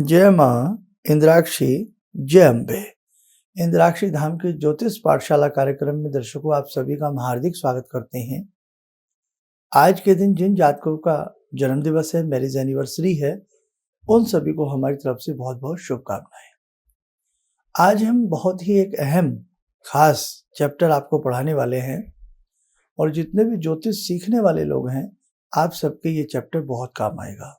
जय माँ इंद्राक्षी, जय अम्बे। इंद्राक्षी धाम के ज्योतिष पाठशाला कार्यक्रम में दर्शकों आप सभी का हम हार्दिक स्वागत करते हैं। आज के दिन जिन जातकों का जन्म दिवस है, मैरिज एनिवर्सरी है, उन सभी को हमारी तरफ से बहुत बहुत शुभकामनाएं। आज हम बहुत ही एक अहम खास चैप्टर आपको पढ़ाने वाले हैं और जितने भी ज्योतिष सीखने वाले लोग हैं, आप सबके ये चैप्टर बहुत काम आएगा।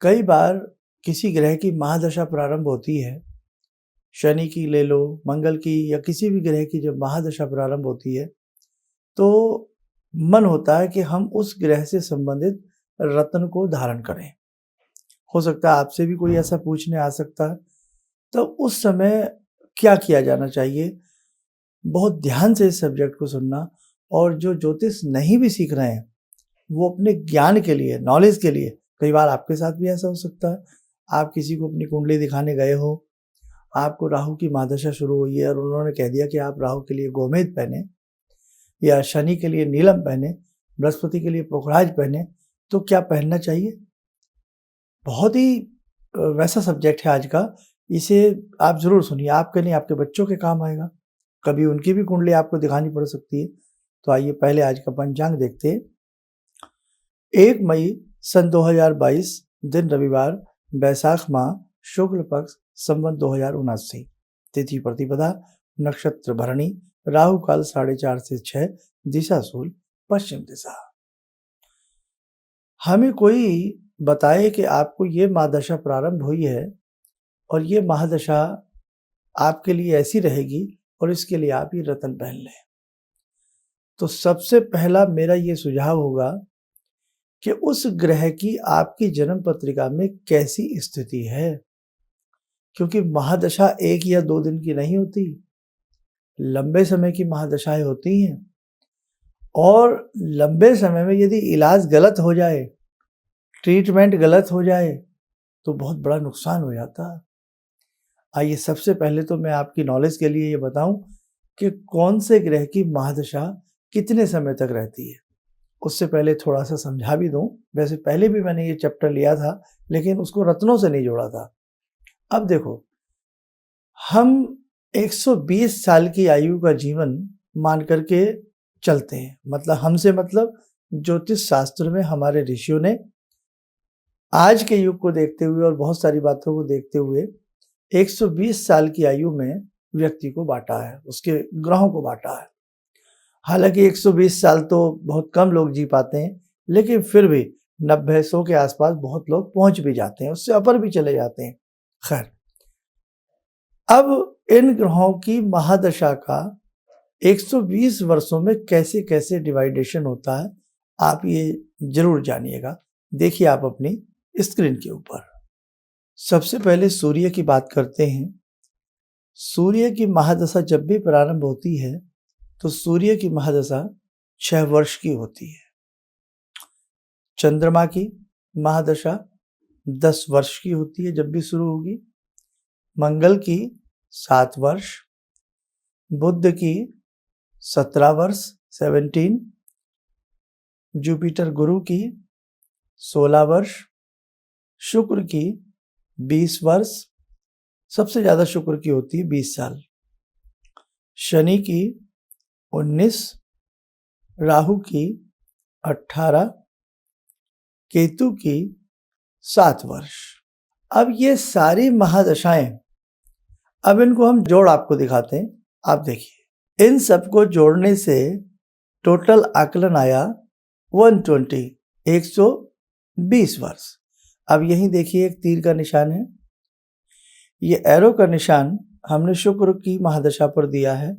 कई बार किसी ग्रह की महादशा प्रारंभ होती है, शनि की ले लो, मंगल की, या किसी भी ग्रह की जब महादशा प्रारंभ होती है तो मन होता है कि हम उस ग्रह से संबंधित रत्न को धारण करें। हो सकता है आपसे भी कोई ऐसा पूछने आ सकता है, तो उस समय क्या किया जाना चाहिए? बहुत ध्यान से इस सब्जेक्ट को सुनना। और जो ज्योतिष नहीं भी सीख रहे हैं वो अपने ज्ञान के लिए, नॉलेज के लिए, कई बार आपके साथ भी ऐसा हो सकता है, आप किसी को अपनी कुंडली दिखाने गए हो, आपको राहु की महादशा शुरू हुई है और उन्होंने कह दिया कि आप राहु के लिए गोमेद पहने, या शनि के लिए नीलम पहने, बृहस्पति के लिए पुखराज पहने, तो क्या पहनना चाहिए? बहुत ही वैसा सब्जेक्ट है आज का, इसे आप जरूर सुनिए। आपके नहीं, आपके बच्चों के काम आएगा, कभी उनकी भी कुंडली आपको दिखानी पड़ सकती है। तो आइए पहले आज का पंचांग देखते हैं। 1 मई सन 2022, दिन रविवार, बैसाख माह, शुक्ल पक्ष, संवत 2079, तिथि प्रतिपदा, नक्षत्र भरणी, राहु काल 4:30 से 6, दिशा सूल पश्चिम दिशा। हमें कोई बताए कि आपको ये महादशा प्रारंभ हुई है और ये महादशा आपके लिए ऐसी रहेगी और इसके लिए आप ये रत्न पहन लें। तो सबसे पहला मेरा ये सुझाव होगा कि उस ग्रह की आपकी जन्म पत्रिका में कैसी स्थिति है, क्योंकि महादशा 1 या 2 दिन की नहीं होती, लंबे समय की महादशाएं होती हैं। और लंबे समय में यदि इलाज गलत हो जाए, ट्रीटमेंट गलत हो जाए, तो बहुत बड़ा नुकसान हो जाता है। आइए सबसे पहले तो मैं आपकी नॉलेज के लिए ये बताऊं कि कौन से ग्रह की महादशा कितने समय तक रहती है। उससे पहले थोड़ा सा समझा भी दूं, वैसे पहले भी मैंने ये चैप्टर लिया था लेकिन उसको रत्नों से नहीं जोड़ा था। अब देखो, हम 120 साल की आयु का जीवन मान करके चलते हैं, मतलब ज्योतिष शास्त्र में हमारे ऋषियों ने आज के युग को देखते हुए और बहुत सारी बातों को देखते हुए 120 साल की आयु में व्यक्ति को बांटा है, उसके ग्रहों को बांटा है। हालांकि 120 साल तो बहुत कम लोग जी पाते हैं, लेकिन फिर भी 90-100 के आसपास बहुत लोग पहुंच भी जाते हैं, उससे ऊपर भी चले जाते हैं। खैर, अब इन ग्रहों की महादशा का 120 वर्षों में कैसे कैसे डिवाइडेशन होता है, आप ये जरूर जानिएगा। देखिए आप अपनी स्क्रीन के ऊपर। सबसे पहले सूर्य की बात करते हैं। सूर्य की महादशा जब भी प्रारंभ होती है तो सूर्य की महादशा 6 वर्ष की होती है। चंद्रमा की महादशा 10 वर्ष की होती है जब भी शुरू होगी। मंगल की 7 वर्ष, बुध की 17 वर्ष 17, जुपिटर गुरु की 16 वर्ष, शुक्र की 20 वर्ष, सबसे ज्यादा शुक्र की होती है 20 साल, शनि की 19, राहु की 18, केतु की 7 वर्ष। अब ये सारी महादशाएं, अब इनको हम जोड़ आपको दिखाते हैं। आप देखिए, इन सबको जोड़ने से टोटल आकलन आया 120, 120 वर्ष। अब यहीं देखिए एक तीर का निशान है, ये एरो का निशान हमने शुक्र की महादशा पर दिया है।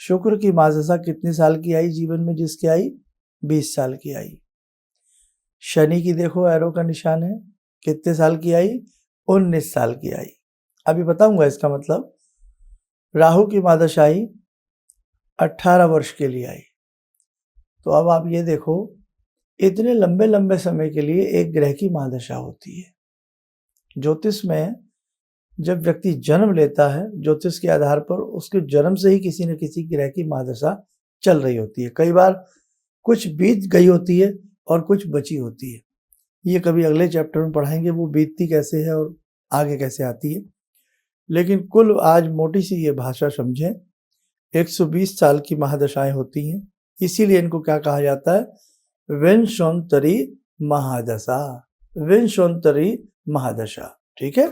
शुक्र की महादशा कितने साल की आई जीवन में? जिसकी आई 20 साल की आई। शनि की देखो एरो का निशान है, कितने साल की आई? 19 साल की आई। अभी बताऊंगा इसका मतलब। राहु की महादशा आई 18 वर्ष के लिए आई। तो अब आप ये देखो, इतने लंबे लंबे समय के लिए एक ग्रह की महादशा होती है। ज्योतिष में जब व्यक्ति जन्म लेता है, ज्योतिष के आधार पर उसके जन्म से ही किसी न किसी ग्रह की महादशा चल रही होती है। कई बार कुछ बीत गई होती है और कुछ बची होती है। ये कभी अगले चैप्टर में पढ़ाएंगे, वो बीतती कैसे है और आगे कैसे आती है। लेकिन कुल आज मोटी सी ये भाषा समझें, 120 साल की महादशाएं होती हैं, इसीलिए इनको क्या कहा जाता है, विंशोत्तरी महादशा, विंशोत्तरी महादशा। ठीक है,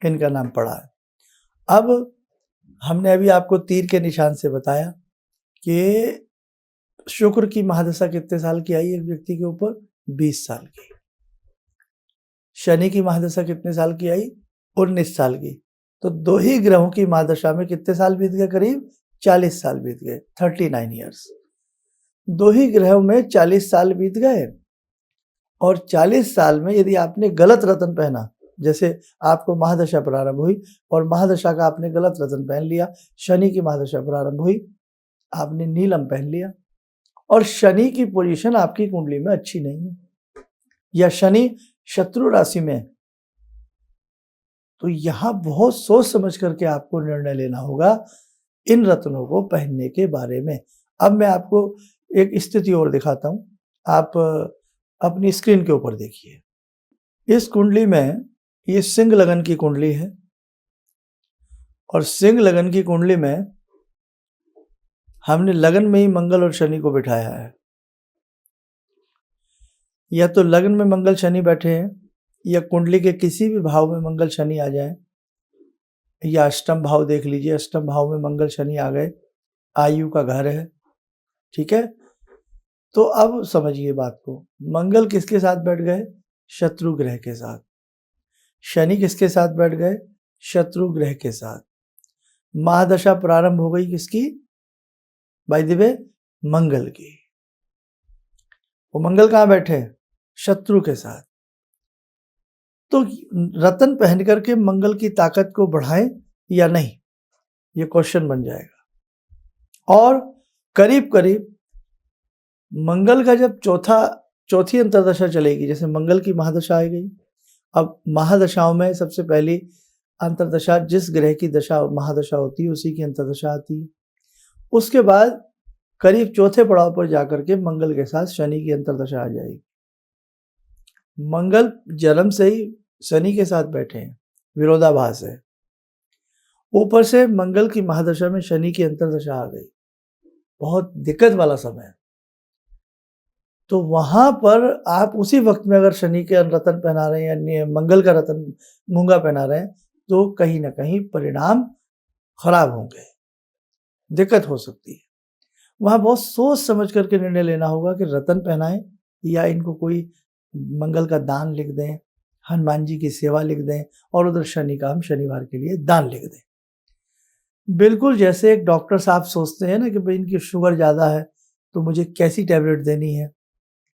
इनका नाम पड़ा है। अब हमने अभी आपको तीर के निशान से बताया कि शुक्र की महादशा कितने साल की आई एक व्यक्ति के ऊपर, 20 साल की। शनि की महादशा कितने साल की आई, 19 साल की। तो दो ही ग्रहों की महादशा में कितने साल बीत गए, करीब 40 साल बीत गए, 39 ईयर्स। दो ही ग्रहों में 40 साल बीत गए, और 40 साल में यदि आपने गलत रत्न पहना, जैसे आपको महादशा प्रारंभ हुई और महादशा का आपने गलत रत्न पहन लिया, शनि की महादशा प्रारंभ हुई, आपने नीलम पहन लिया, और शनि की पोजीशन आपकी कुंडली में अच्छी नहीं है, या शनि शत्रु राशि में, तो यहां बहुत सोच समझ करके आपको निर्णय लेना होगा इन रत्नों को पहनने के बारे में। अब मैं आपको एक स्थिति और दिखाता हूं, आप अपनी स्क्रीन के ऊपर देखिए। इस कुंडली में ये सिंह लगन की कुंडली है, और सिंह लगन की कुंडली में हमने लगन में ही मंगल और शनि को बिठाया है। या तो लगन में मंगल शनि बैठे हैं, या कुंडली के किसी भी भाव में मंगल शनि आ जाए, या अष्टम भाव देख लीजिए, अष्टम भाव में मंगल शनि आ गए, आयु का घर है। ठीक है, तो अब समझिए बात को, मंगल किसके साथ बैठ गए, शत्रु ग्रह के साथ। शनि किसके साथ बैठ गए, शत्रु ग्रह के साथ। महादशा प्रारंभ हो गई किसकी, बाय द वे मंगल की। वो मंगल कहाँ बैठे, शत्रु के साथ। तो रत्न पहन करके मंगल की ताकत को बढ़ाएं या नहीं, ये क्वेश्चन बन जाएगा। और करीब करीब मंगल का जब चौथी अंतरदशा चलेगी, जैसे मंगल की महादशा आ गई, अब महादशाओं में सबसे पहली अंतरदशा जिस ग्रह की दशा महादशा होती है उसी की अंतरदशा आती है। उसके बाद करीब चौथे पड़ाव पर जाकर के मंगल के साथ शनि की अंतरदशा आ जाएगी। मंगल जन्म से ही शनि के साथ बैठे हैं, विरोधाभास है। ऊपर से मंगल की महादशा में शनि की अंतरदशा आ गई, बहुत दिक्कत वाला समय। तो वहां पर आप उसी वक्त में अगर शनि के रत्न पहना रहे हैं या मंगल का रत्न मूंगा पहना रहे हैं, तो कहीं ना कहीं परिणाम खराब होंगे, दिक्कत हो सकती है। वहां बहुत सोच समझ करके निर्णय लेना होगा कि रत्न पहनाएं या इनको कोई मंगल का दान लिख दें, हनुमान जी की सेवा लिख दें, और उधर शनि का हम शनिवार के लिए दान लिख दें। बिल्कुल जैसे एक डॉक्टर साहब सोचते हैं ना कि भाई इनकी शुगर ज़्यादा है तो मुझे कैसी टैबलेट देनी है,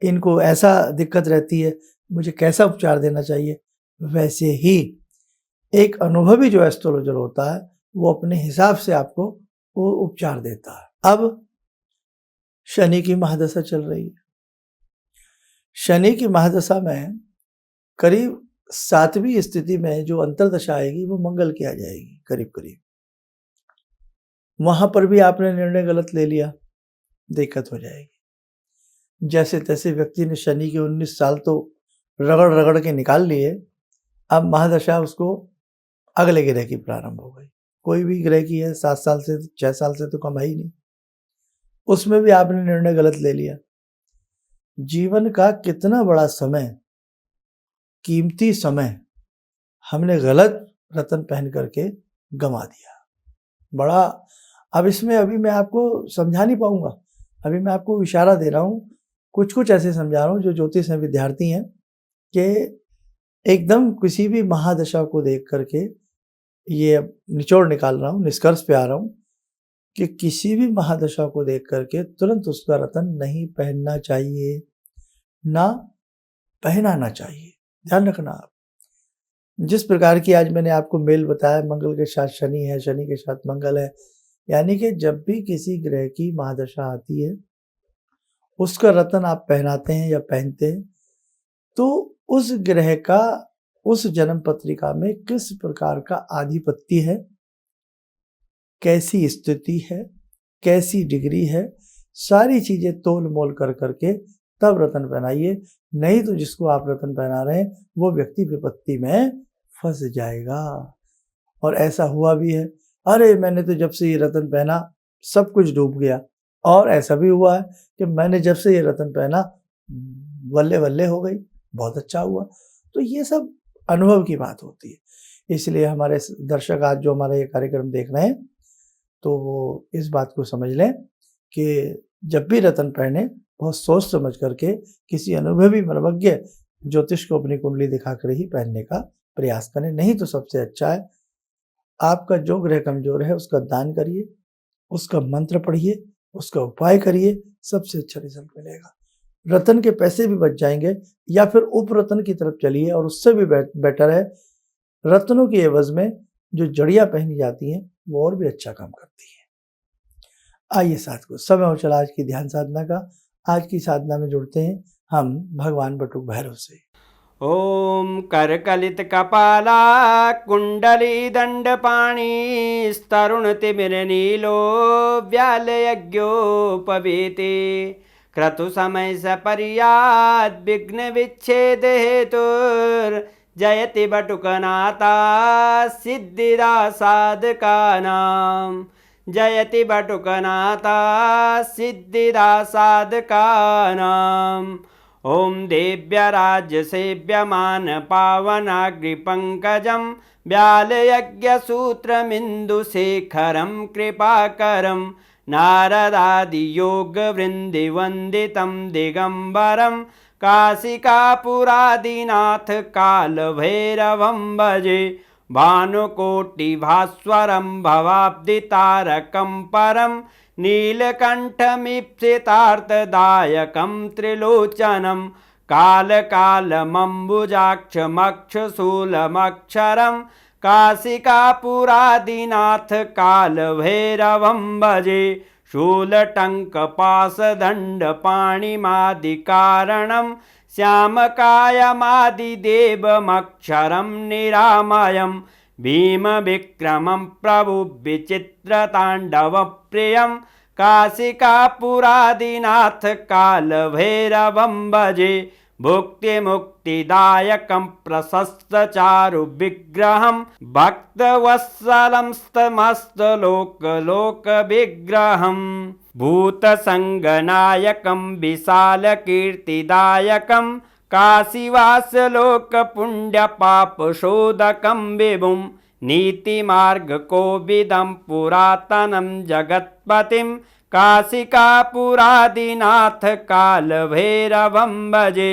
इनको ऐसा दिक्कत रहती है मुझे कैसा उपचार देना चाहिए, वैसे ही एक अनुभवी जो एस्ट्रोलॉजर होता है वो अपने हिसाब से आपको वो उपचार देता है। अब शनि की महादशा चल रही है। शनि की महादशा में करीब 7वीं स्थिति में जो अंतरदशा आएगी वो मंगल की आ जाएगी करीब करीब। वहां पर भी आपने निर्णय गलत ले लिया, दिक्कत हो जाएगी। जैसे तैसे व्यक्ति ने शनि के 19 साल तो रगड़ रगड़ के निकाल लिए, अब महादशा उसको अगले ग्रह की प्रारंभ हो गई। कोई भी ग्रह की है 7 साल से 6 साल से तो कम है ही नहीं, उसमें भी आपने निर्णय गलत ले लिया। जीवन का कितना बड़ा समय, कीमती समय हमने गलत रत्न पहन करके गंवा दिया। बड़ा, अब इसमें अभी मैं आपको समझा नहीं पाऊंगा, अभी मैं आपको इशारा दे रहा हूँ, कुछ कुछ ऐसे समझा रहा हूँ जो ज्योतिष में विद्यार्थी हैं, कि एकदम किसी भी महादशा को देख करके ये निचोड़ निकाल रहा हूँ, निष्कर्ष पे आ रहा हूँ कि किसी भी महादशा को देख करके तुरंत उसका रत्न नहीं पहनना चाहिए, ना पहनाना चाहिए। ध्यान रखना आप। जिस प्रकार की आज मैंने आपको मेल बताया, मंगल के साथ शनि है, शनि के साथ मंगल है, यानी कि जब भी किसी ग्रह की महादशा आती है उसका रत्न आप पहनाते हैं या पहनते हैं, तो उस ग्रह का उस जन्म पत्रिका में किस प्रकार का आधिपत्य है, कैसी स्थिति है, कैसी डिग्री है, सारी चीजें तोल मोल कर करके तब रत्न पहनाइए, नहीं तो जिसको आप रत्न पहना रहे हैं वो व्यक्ति विपत्ति में फंस जाएगा। और ऐसा हुआ भी है, अरे मैंने तो जब से ये रत्न पहना सब कुछ डूब गया। और ऐसा भी हुआ है कि मैंने जब से ये रत्न पहना वल्ले वल्ले हो गई, बहुत अच्छा हुआ। तो ये सब अनुभव की बात होती है। इसलिए हमारे दर्शक आज जो हमारा ये कार्यक्रम देख रहे हैं तो वो इस बात को समझ लें कि जब भी रत्न पहने बहुत सोच समझ करके किसी अनुभवी मनोज्ञ ज्योतिष को अपनी कुंडली दिखाकर ही पहनने का प्रयास करें। नहीं तो सबसे अच्छा है आपका जो ग्रह कमजोर है उसका दान करिए, उसका मंत्र पढ़िए, उसका उपाय करिए, सबसे अच्छा रिजल्ट मिलेगा। रत्न के पैसे भी बच जाएंगे, या फिर उप रत्न की तरफ चलिए और उससे भी बेटर है रत्नों की एवज में जो जड़ियां पहनी जाती हैं वो और भी अच्छा काम करती है। आइए साथियों, समय हो चला आज की ध्यान साधना का। आज की साधना में जुड़ते हैं हम भगवान बटुक भैरव से। ओम करकलित कपाला कुंडली दंडपाणी स्तरुण तिमिर नीलो व्याल यज्ञोपवीते क्रतु समय सपर्याद विघ्न विच्छेद हेतुर जयति बटुकनाथा सिद्धिदा साधकानां जयति बटुकनाथा सिद्धिदा साधकानां। ओम देव्यराज सेव्यमान पावनाग्रिपङ्कजं व्यालयज्ञसूत्रमिन्दुशेखरं कृपाकरं नारदादियोगवृन्दिवन्दितं दिगम्बरं काशिकापुरादिनाथ कालभैरवं भजे भानुकोटिभास्वरं भवाब्दितारकं परं नीलकण्ठमीप्सितार्थदायकं त्रिलोचनं कालकालमम्बुजाक्षमक्षशूलमक्षरं काशिकापुरादिनाथ कालभैरवं भजे शूलटङ्कपाशदण्डपाणिमादिकारणं श्यामकायमादिदेवमक्षरं निरामयं भीमविक्रमं प्रभुविचित्रताण्डवप्रियं काशिकापुरादिनाथ कालभैरवं भजे भुक्तिमुक्तिदायकं प्रशस्तचारुविग्रहं भक्तवत्सलं समस्तलोकविग्रहं भूतसङ्गनायकं विशालकीर्तिदायकं काशीवासलोकपुण्यपापशोधकं विभुं नीतिमार्गकोविदं पुरातनं जगत्पतिं काशिकापुरादिनाथ कालभैरवं भजे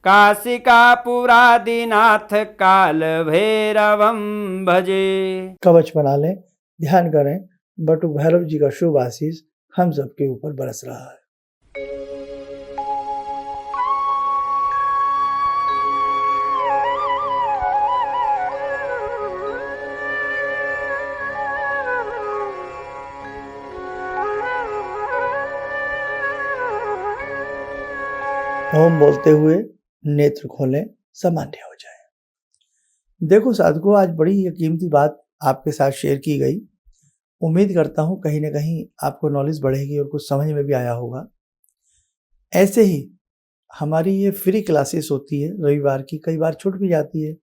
काशिकापुरादिनाथ कालभैरवं भजे। कवच बना लें, ध्यान करें, बटुक भैरव जी का शुभ आशीष हम सबके ऊपर बरस रहा है। ओम बोलते हुए नेत्र खोलें, सामान्य हो जाए। देखो साधकों, आज बड़ी ये कीमती बात आपके साथ शेयर की गई। उम्मीद करता हूँ कहीं ना कहीं आपको नॉलेज बढ़ेगी और कुछ समझ में भी आया होगा। ऐसे ही हमारी ये फ्री क्लासेस होती है रविवार की, कई बार छूट भी जाती है,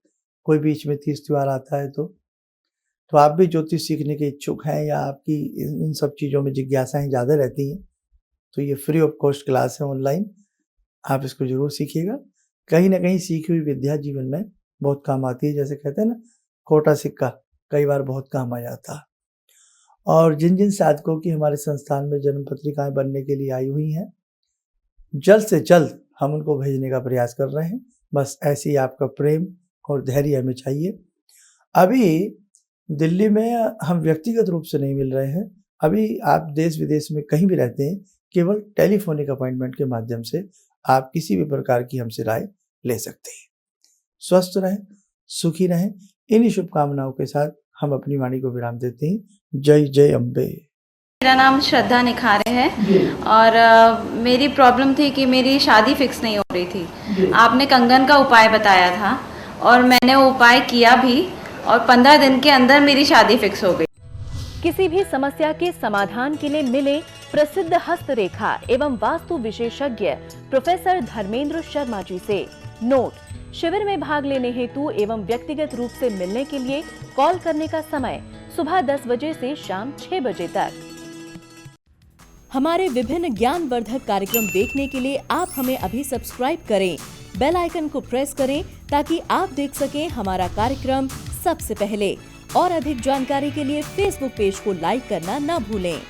कोई बीच में तीज त्योहार आता है तो आप भी ज्योतिष सीखने के इच्छुक हैं या आपकी इन सब चीज़ों में जिज्ञासाएं ज़्यादा रहती हैं तो ये फ्री ऑफ कॉस्ट क्लास है ऑनलाइन, आप इसको जरूर सीखिएगा। कहीं ना कहीं सीखी हुई विद्या जीवन में बहुत काम आती है। जैसे कहते हैं ना, खोटा सिक्का कई बार बहुत काम आ जाता है। और जिन जिन साधकों की हमारे संस्थान में जन्म पत्रिकाएं बनने के लिए आई हुई हैं, जल्द से जल्द हम उनको भेजने का प्रयास कर रहे हैं। बस ऐसे ही आपका प्रेम और धैर्य हमें चाहिए। अभी दिल्ली में हम व्यक्तिगत रूप से नहीं मिल रहे हैं। अभी आप देश विदेश में कहीं भी रहते हैं, केवल टेलीफोनिक अपॉइंटमेंट के माध्यम से आप किसी भी प्रकार की हमसे राय ले सकते हैं। स्वस्थ रहें, सुखी रहें, इन्हीं शुभकामनाओं के साथ हम अपनी वाणी को विराम देते हैं। जय जय अम्बे। मेरा नाम श्रद्धा निखारे है और मेरी प्रॉब्लम थी कि मेरी शादी फिक्स नहीं हो रही थी। आपने कंगन का उपाय बताया था और मैंने वो उपाय किया भी और 15 दिन के अंदर मेरी शादी फिक्स हो गई। किसी भी समस्या के समाधान के लिए मिले प्रसिद्ध हस्तरेखा एवं वास्तु विशेषज्ञ प्रोफेसर धर्मेंद्र शर्मा जी से। नोट: शिविर में भाग लेने हेतु एवं व्यक्तिगत रूप से मिलने के लिए कॉल करने का समय सुबह 10 बजे से शाम 6 बजे तक। हमारे विभिन्न ज्ञानवर्धक कार्यक्रम देखने के लिए आप हमें अभी सब्सक्राइब करें, बेल आइकन को प्रेस करें ताकि आप देख सकें हमारा कार्यक्रम सबसे पहले। और अधिक जानकारी के लिए फेसबुक पेज को लाइक करना न भूलें।